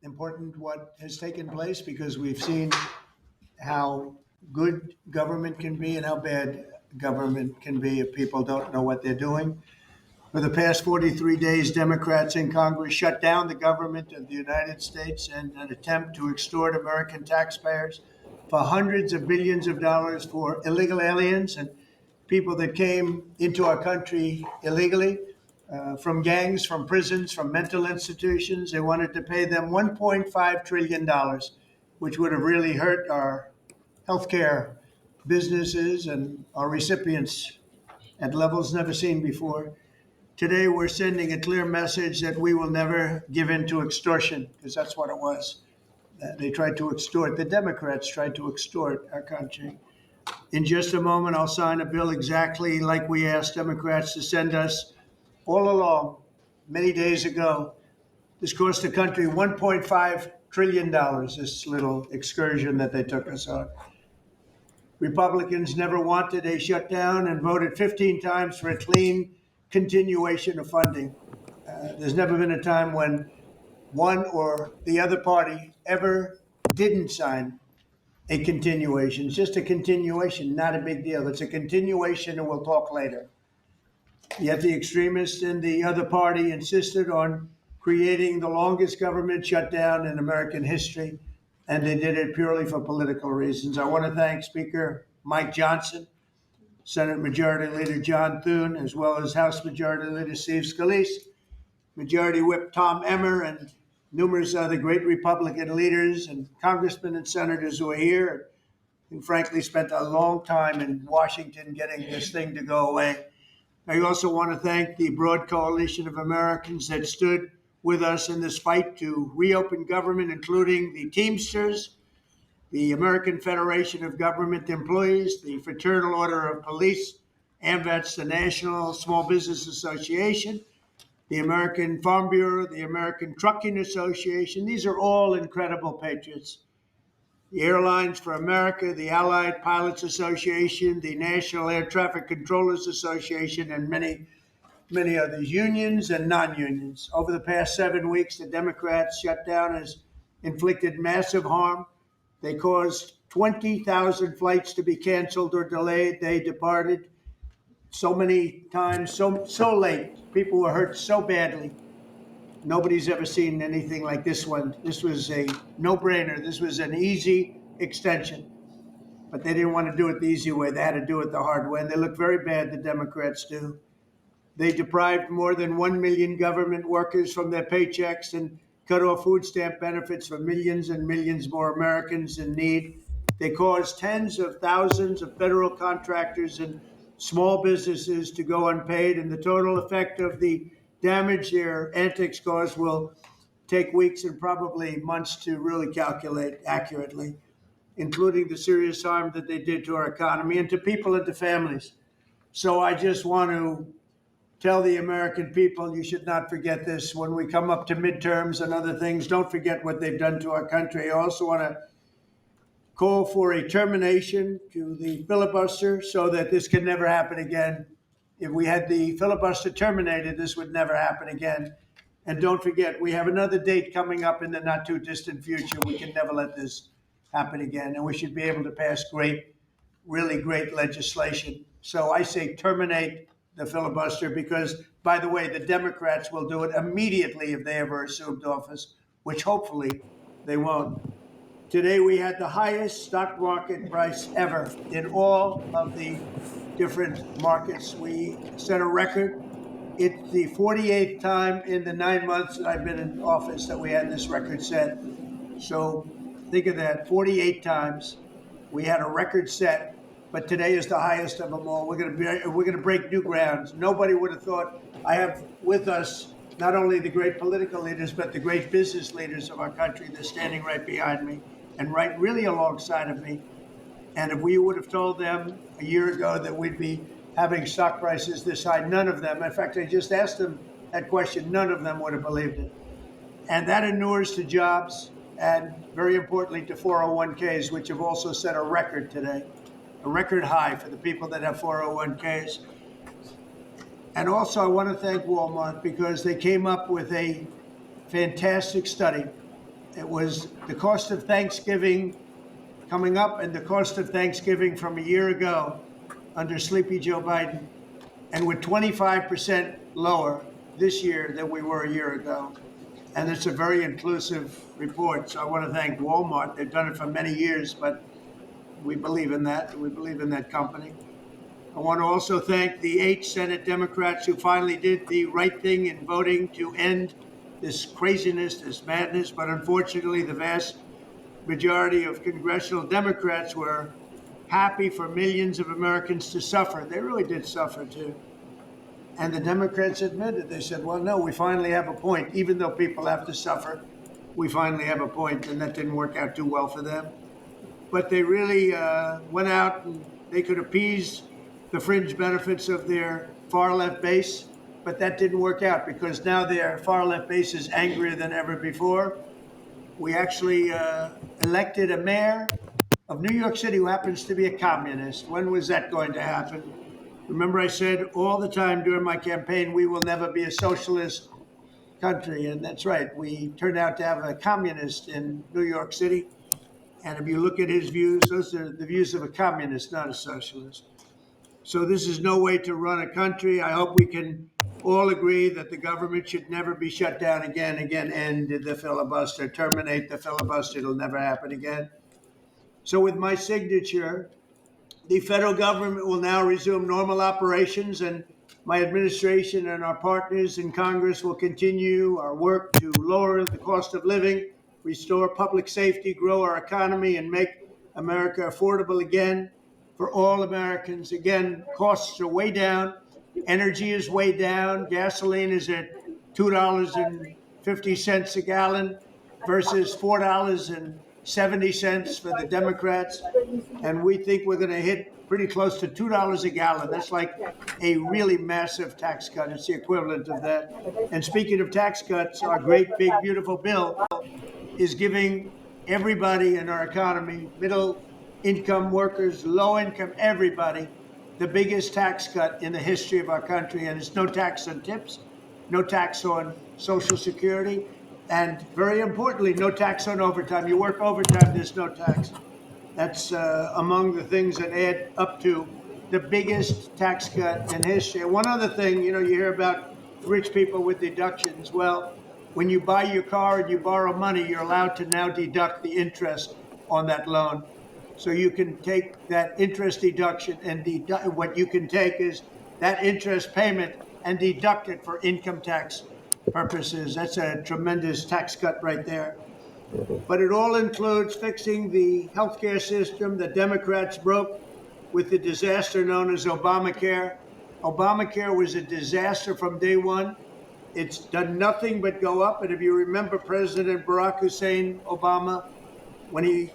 important what has taken place because we've seen how good government can be and how bad government can be if people don't know what they're doing. For the past 43 days, Democrats in Congress shut down the government of the United States in an attempt to extort American taxpayers for hundreds of billions of dollars for illegal aliens and people that came into our country illegally from gangs, from prisons, from mental institutions. They wanted to pay them $1.5 trillion, which would have really hurt our healthcare businesses and our recipients at levels never seen before. Today, we're sending a clear message that we will never give in to extortion, because that's what it was. They tried to extort, the Democrats tried to extort our country. In just a moment, I'll sign a bill exactly like we asked Democrats to send us all along, many days ago. This cost the country $1.5 trillion, this little excursion that they took us on. Republicans never wanted a shutdown and voted 15 times for a clean continuation of funding. There's never been a time when one or the other party ever didn't sign a continuation. It's just a continuation, not a big deal. It's a continuation, and we'll talk later. Yet the extremists in the other party insisted on creating the longest government shutdown in American history, and they did it purely for political reasons. I want to thank Speaker Mike Johnson, Senate Majority Leader John Thune, as well as House Majority Leader Steve Scalise, Majority Whip Tom Emmer, and numerous other great Republican leaders and congressmen and senators who are here and frankly spent a long time in Washington getting this thing to go away. I also want to thank the broad coalition of Americans that stood with us in this fight to reopen government, including the Teamsters, the American Federation of Government Employees, the Fraternal Order of Police, AMVETS, the National Small Business Association, the American Farm Bureau, the American Trucking Association. These are all incredible patriots. The Airlines for America, the Allied Pilots Association, the National Air Traffic Controllers Association, and many, many others, unions and non-unions. Over the past 7 weeks, the Democrats' shutdown has inflicted massive harm. They caused 20,000 flights to be canceled or delayed. They departed so many times, so late. People were hurt so badly. Nobody's ever seen anything like this one. This was a no-brainer. This was an easy extension. But they didn't want to do it the easy way. They had to do it the hard way. And they look very bad, the Democrats do. They deprived more than 1 million government workers from their paychecks and cut off food stamp benefits for millions and millions more Americans in need. They caused tens of thousands of federal contractors and small businesses to go unpaid. And the total effect of the damage their antics caused will take weeks and probably months to really calculate accurately, including the serious harm that they did to our economy and to people and to families. So I just want to tell the American people, you should not forget this. When we come up to midterms and other things, don't forget what they've done to our country. I also want to call for a termination to the filibuster so that this can never happen again. If we had the filibuster terminated, this would never happen again. And don't forget, we have another date coming up in the not too distant future. We can never let this happen again. And we should be able to pass great, really great legislation. So I say terminate the filibuster because, by the way, the Democrats will do it immediately if they ever assumed office, which hopefully they won't. Today, we had the highest stock market price ever in all of the different markets. We set a record. It's the 48th time in the 9 months that I've been in office that we had this record set. So think of that, 48 times we had a record set, but today is the highest of them all. We're going to break new grounds. Nobody would have thought. I have with us not only the great political leaders, but the great business leaders of our country. They're standing right behind me and right really alongside of me. And if we would have told them a year ago that we'd be having stock prices this high, none of them, in fact, I just asked them that question, none of them would have believed it. And that inures to jobs and, very importantly, to 401ks, which have also set a record today, a record high for the people that have 401ks. And also, I want to thank Walmart because they came up with a fantastic study It was the cost of Thanksgiving coming up and the cost of Thanksgiving from a year ago under Sleepy Joe Biden. And we're 25% lower this year than we were a year ago. And it's a very inclusive report. So I want to thank Walmart. They've done it for many years, but we believe in that. We believe in that company. I want to also thank the 8 Senate Democrats who finally did the right thing in voting to end this craziness, this madness. But unfortunately, the vast majority of congressional Democrats were happy for millions of Americans to suffer. They really did suffer too. And the Democrats admitted, they said, well, no, we finally have a point. Even though people have to suffer, we finally have a point. And that didn't work out too well for them. But they really went out and they could appease the fringe benefits of their far left base. But that didn't work out because now their far left base is angrier than ever before. We actually elected a mayor of New York City who happens to be a communist. When was that going to happen? Remember, I said all the time during my campaign, we will never be a socialist country. And that's right. We turned out to have a communist in New York City. And if you look at his views, those are the views of a communist, not a socialist. So this is no way to run a country. I hope we can all agree that the government should never be shut down again, end the filibuster, terminate the filibuster. It'll never happen again. So with my signature, the federal government will now resume normal operations, and my administration and our partners in Congress will continue our work to lower the cost of living, restore public safety, grow our economy, and make America affordable again for all Americans. Again, costs are way down. Energy is way down. Gasoline is at $2.50 a gallon versus $4.70 for the Democrats. And we think we're going to hit pretty close to $2 a gallon. That's like a really massive tax cut. It's the equivalent of that. And speaking of tax cuts, our great, big, beautiful bill is giving everybody in our economy, middle income workers, low income, everybody, the biggest tax cut in the history of our country. And it's no tax on tips, no tax on Social Security, and very importantly, no tax on overtime. You work overtime, there's no tax. That's among the things that add up to the biggest tax cut in history. And one other thing, you hear about rich people with deductions. Well, when you buy your car and you borrow money, you're allowed to now deduct the interest on that loan. So you can take that interest deduction and what you can take is that interest payment and deduct it for income tax purposes. That's a tremendous tax cut right there. But it all includes fixing the healthcare system that Democrats broke with the disaster known as Obamacare. Obamacare was a disaster from day one. It's done nothing but go up. And if you remember President Barack Hussein Obama, when he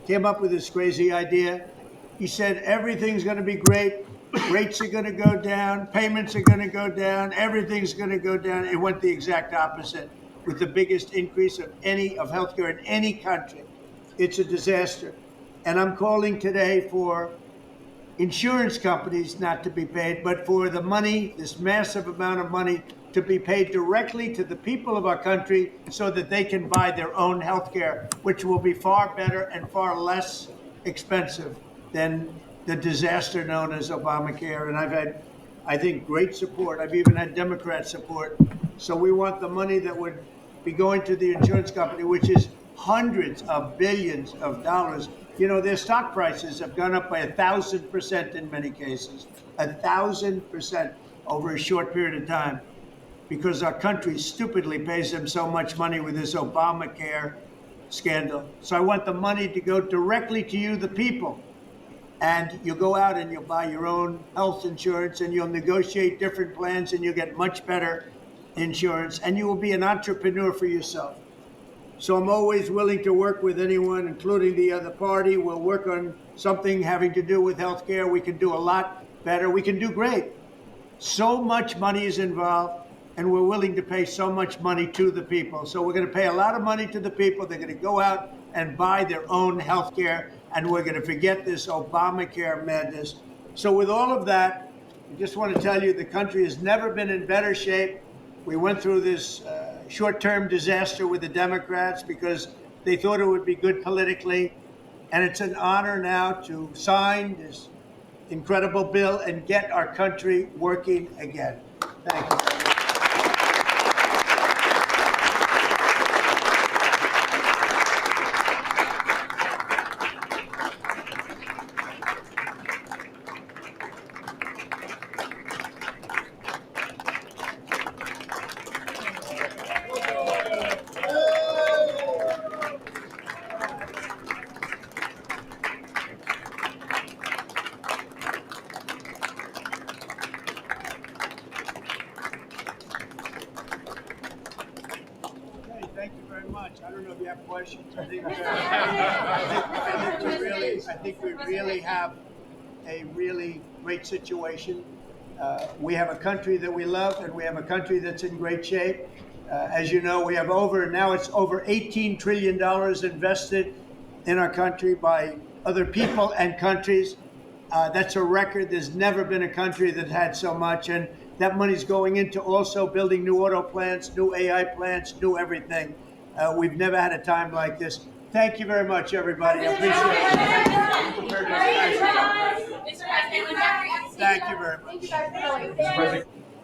came up with this crazy idea, he said everything's going to be great. Rates are going to go down. Payments are going to go down. Everything's going to go down. It went the exact opposite with the biggest increase of healthcare in any country. It's a disaster. And I'm calling today for insurance companies not to be paid, but for the money, this massive amount of money, to be paid directly to the people of our country so that they can buy their own health care, which will be far better and far less expensive than the disaster known as Obamacare. And I've had, I think, great support. I've even had Democrat support. So we want the money that would be going to the insurance company, which is hundreds of billions of dollars. Their stock prices have gone up by 1,000% in many cases, 1,000% over a short period of time, because our country stupidly pays them so much money with this Obamacare scandal. So I want the money to go directly to you, the people. And you'll go out and you'll buy your own health insurance and you'll negotiate different plans and you'll get much better insurance and you will be an entrepreneur for yourself. So I'm always willing to work with anyone, including the other party. We'll work on something having to do with healthcare. We can do a lot better. We can do great. So much money is involved, and we're willing to pay so much money to the people. So we're going to pay a lot of money to the people. They're going to go out and buy their own healthcare, and we're going to forget this Obamacare madness. So with all of that, I just want to tell you the country has never been in better shape. We went through this short-term disaster with the Democrats because they thought it would be good politically. And it's an honor now to sign this incredible bill and get our country working again. Thank you. Thank you very much. I don't know if you have questions. I think we really have a really great situation. We have a country that we love, and we have a country that's in great shape. As you know, we have now it's over $18 trillion invested in our country by other people and countries. That's a record. There's never been a country that had so much, and that money's going into also building new auto plants, new AI plants, new everything. We've never had a time like this. Thank you very much, everybody. I appreciate it. Thank you very much.